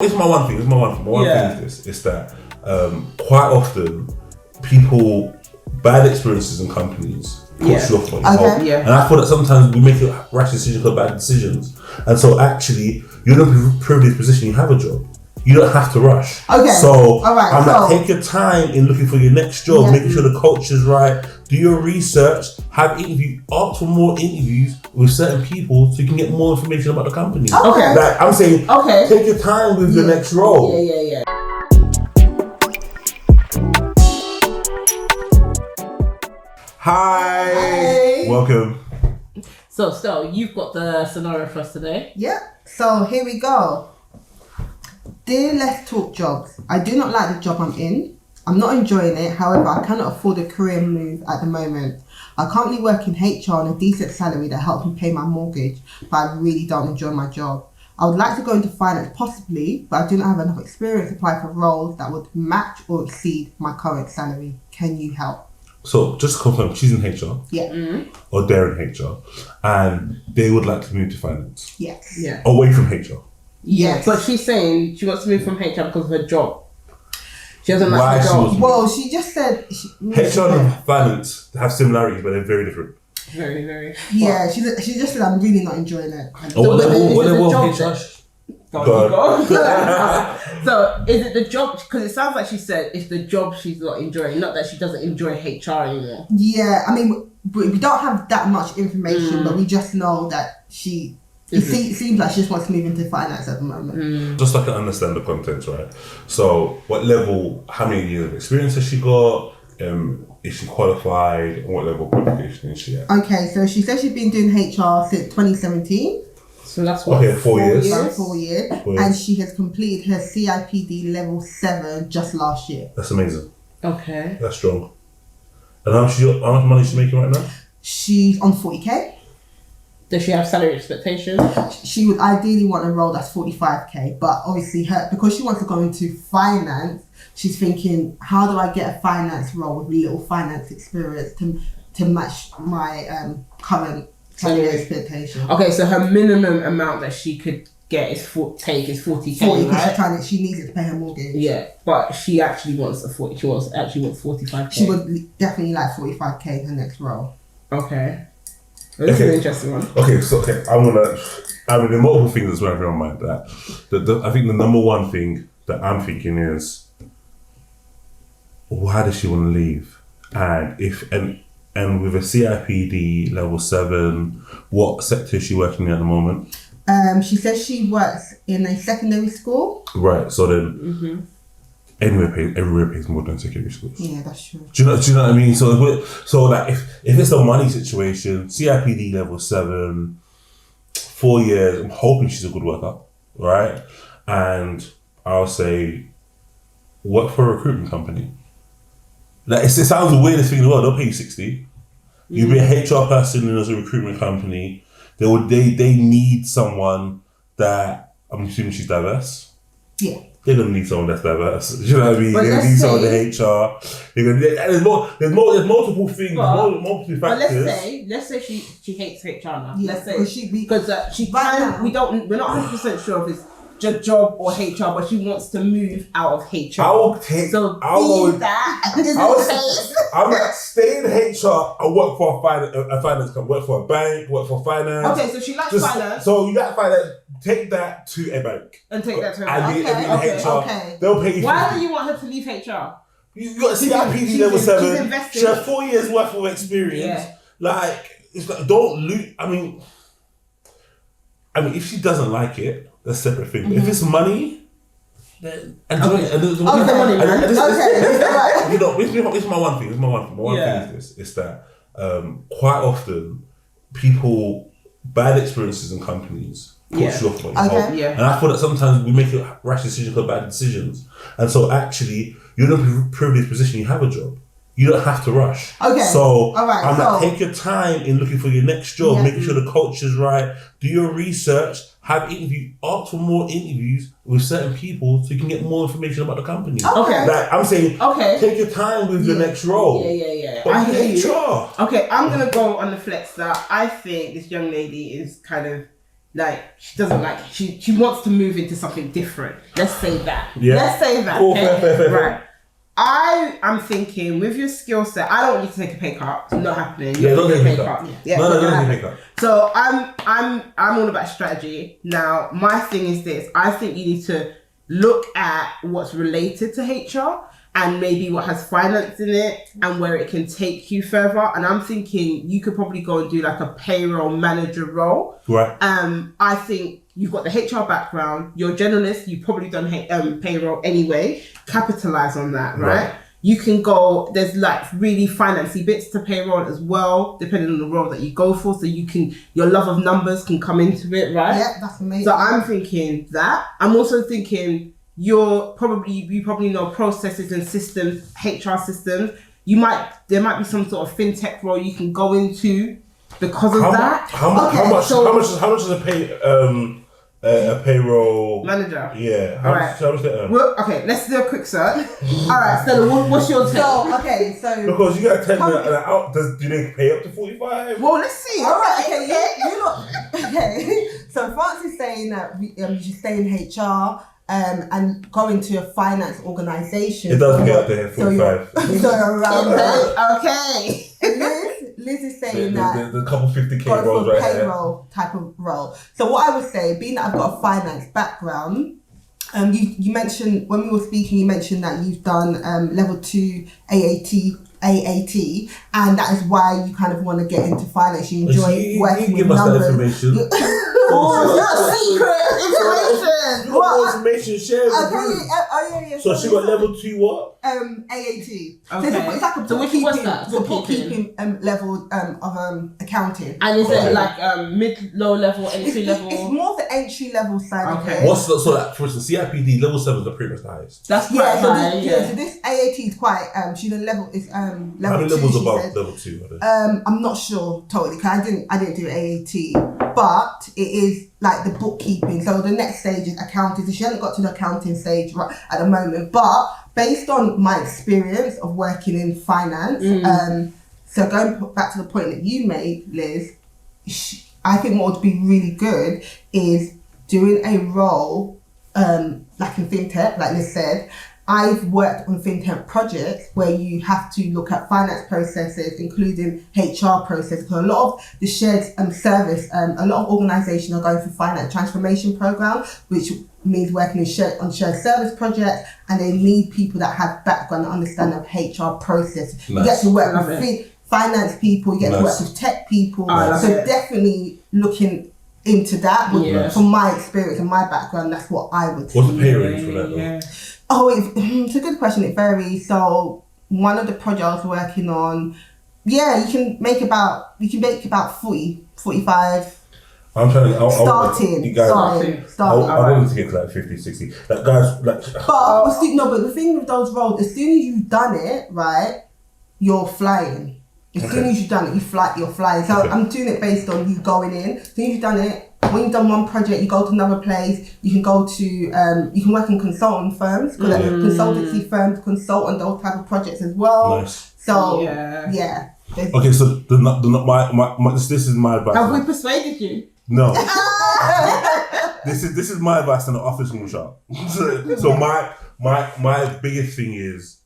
It's my one thing. My one thing is this. It's that quite often bad experiences in companies push you off what you hold. Yeah. And I feel that sometimes we make rash decisions for bad decisions. And so actually, you're in a privileged position. You have a job. You don't have to rush. Okay. So I'm like, take your time in looking for your next job, making sure the culture's right. Do your research. Ask for more interviews with certain people so you can get more information about the company. Okay. Like I'm saying, take your time with your next role. Yeah. Hi. Welcome. So, Stel, you've got the scenario for us today. Yeah. So here we go. Dear Let's Talk Jobs, I do not like the job I'm in. I'm not enjoying it. However, I cannot afford a career move at the moment. I currently work in HR on a decent salary that helps me pay my mortgage, but I really don't enjoy my job. I would like to go into finance possibly, but I do not have enough experience to apply for roles that would match or exceed my current salary. Can you help? So just to confirm, she's in HR. Yeah. Mm-hmm. Or they're in HR, and they would like to move to finance. Yes. Yeah. Away from HR. Yes. But she's saying she wants to move from HR because of her job. She doesn't like her job. Well, she just said... HR and finance have similarities, but they're very different. Very, very. Yeah, she just said, I'm really not enjoying it. What level of HR? So, is it the job? Because it sounds like she said it's the job she's not enjoying, not that she doesn't enjoy HR anymore. Yeah, I mean, we don't have that much information, but we just know that it seems like she just wants to move into finance at the moment. Just so I can understand the context, right? So, what level, how many years of experience has she got? Is she qualified? And what level of qualification is she at? Okay, so she says she's been doing HR since 2017. So that's what? Okay, 4 years. About 4 years. And she has completed her CIPD level 7 just last year. That's amazing. Okay. That's strong. And how much money is she making right now? She's on 40k. Does she have salary expectations? She would ideally want a role that's 45k, but obviously because she wants to go into finance, she's thinking, how do I get a finance role with little finance experience to match my current salary expectation? Okay, so her minimum amount that she could get is 40k, 40, right? She needs it to pay her mortgage. Yeah, but she actually wants 45k. She would definitely like 45k her next role. Okay. This is an interesting one. Okay, so there are multiple things that's going on my mind. I think the number one thing that I'm thinking is, why does she want to leave? And with a CIPD level 7, what sector is she working in at the moment? She says she works in a secondary school. Right. So then. Everywhere pays more than secondary schools. Yeah, that's true. Do you know what I mean? So like if it's a money situation, CIPD level 7, 4 years, I'm hoping she's a good worker, right? And I'll say, work for a recruitment company. Like it sounds the weirdest thing in the world. They'll pay you 60. You'll be a HR person in a recruitment company. They need someone that, I'm assuming she's diverse. Yeah. They're gonna need someone that's diverse. You know what I mean? They're gonna need someone in HR. There's multiple things, multiple factors. But let's say she hates HR now. Yeah, let's say because we're not 100% sure if it's just job or HR, but she wants to move out of HR. I'm like, stay in HR and work for a finance company, work for a bank, work for finance. Okay, so she likes finance. So you like finance, take that to a bank. And take that to a bank. Okay. They'll pay you. Why do you want her to leave HR? You got a CIPD level 7. She has 4 years worth of experience. Yeah. Like, it's like, don't lose. I mean, if she doesn't like it, that's a separate thing. But if it's money, then enjoy it. It's my one thing. My one thing is this. It's that quite often bad experiences in companies push you off what you hold. Yeah. And I feel that sometimes we make rash decisions for bad decisions. And so actually, you're in a privileged position. You have a job. You don't have to rush. Okay. So I'm like, take your time in looking for your next job, making sure the culture's right. Do your research. Ask for more interviews with certain people so you can get more information about the company. Okay. Like I'm saying, take your time with your next role. Yeah. But I hear you. Okay, I'm gonna go on the flex that I think this young lady is kind of like she doesn't like she wants to move into something different. Let's say that. Yeah. Let's say that. Cool, okay? fair. Right. I'm thinking with your skill set, I don't want you to take a pay cut. It's not happening. Yeah, don't take a pay cut. Yeah, No, don't take a pay cut. So I'm all about strategy. Now my thing is this. I think you need to look at what's related to HR and maybe what has finance in it and where it can take you further. And I'm thinking you could probably go and do like a payroll manager role. Right. I think you've got the HR background. You're a generalist. You've probably done payroll anyway. Capitalize on that, right? You can go, there's like really financy bits to payroll as well, depending on the role that you go for. So your love of numbers can come into it, right? Yeah, that's amazing. So I'm thinking that. I'm also thinking you probably know processes and systems, HR systems. There might be some sort of fintech role you can go into because of that. How much is a payroll manager? Yeah. How much they earn? Well, okay, let's do a quick search. Alright, Stella, what's your take? So because you got 10 minutes out, do they pay up to 45? Well, let's see. Alright, okay. So France is saying that you should stay in HR and go into a finance organisation. It does pay up to 45. So around that. Okay. Liz is saying that the couple 50k go roles for a right payroll type of role. So what I would say, being that I've got a finance background, you mentioned when we were speaking, you mentioned that you've done level 2 AAT, and that is why you kind of want to get into finance. You enjoy working with numbers. That information. Secret information. What information shared? Yeah. So she got level 2 what? AAT. Okay. So it's like a bookkeeping level of accounting. And is it like mid, low level, entry level? It's more the entry level side of it. What's so that for instance CIPD level 7 is the pretty much the highest. That's quite high. So this AAT is quite she's a level is level 2. How many levels above level 2? I'm not sure totally because I didn't do AAT, but it is like the bookkeeping. So the next stage is accounting. So she hasn't got to the accounting stage right at the moment, but based on my experience of working in finance, so going back to the point that you made, Liz, I think what would be really good is doing a role like in fintech, like Liz said. I've worked on fintech projects where you have to look at finance processes, including HR processes. Because a lot of the shared service, a lot of organisations are going through finance transformation programs, which means working on shared service projects, and they need people that have background and understanding of HR process. Nice. You get to work with finance people, you get to work with tech people. So definitely looking into that. From my experience and my background, that's what I would say. What's the pay range for that though? Oh, it's a good question. It varies. So one of the projects I was working on, you can make about 40, 45. I'm trying to starting. I wanted to get to like 50, 60. Like guys, like. But the thing with those roles, as soon as you've done it, right, you're flying. As soon as you've done it, you're flying. So I'm doing it based on you going in. As soon as you've done it, when you've done one project, you go to another place. You can go to, you can work in consulting firms, because consultancy firms consult on those type of projects as well. Nice. So yeah. Okay, so this is my advice. Have we persuaded you? No. This is my advice on the office room shop. So my biggest thing is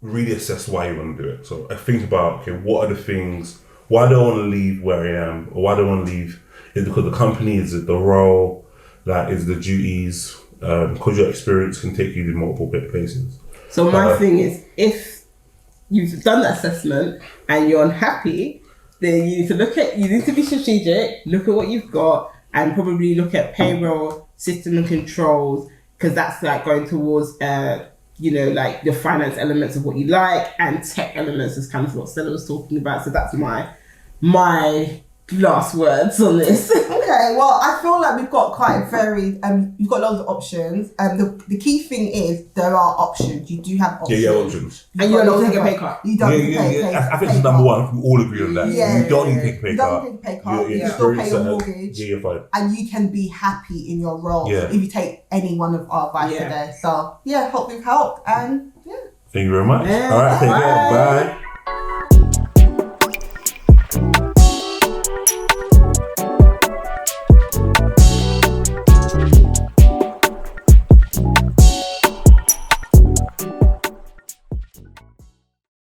really assess why you want to do it. So I think about what are the things. Why do I want to leave where I am, or why do I want to leave? Is it because the company, is it the role, is the duties, because your experience can take you to multiple places. So my thing is, if you've done that assessment and you're unhappy, then you need to be strategic, look at what you've got, and probably look at payroll, system and controls, because that's like going towards like the finance elements of what you like, and tech elements is kind of what Stella was talking about. So that's my last words on this. Okay, well, I feel like we've got quite a very, you've got loads of options. The key thing is there are options. You do have options. Yeah, options. And you don't take a pay cut. You don't take a pay cut. I think it's number one. We all agree on that. Yeah, you don't need to take a pay cut. You don't take a pay cut. You still pay your mortgage. Yeah, you're fine. And you can be happy in your role if you take any one of our advice today. So, hope we've helped. And, Thank you very much. All right, take care. Bye.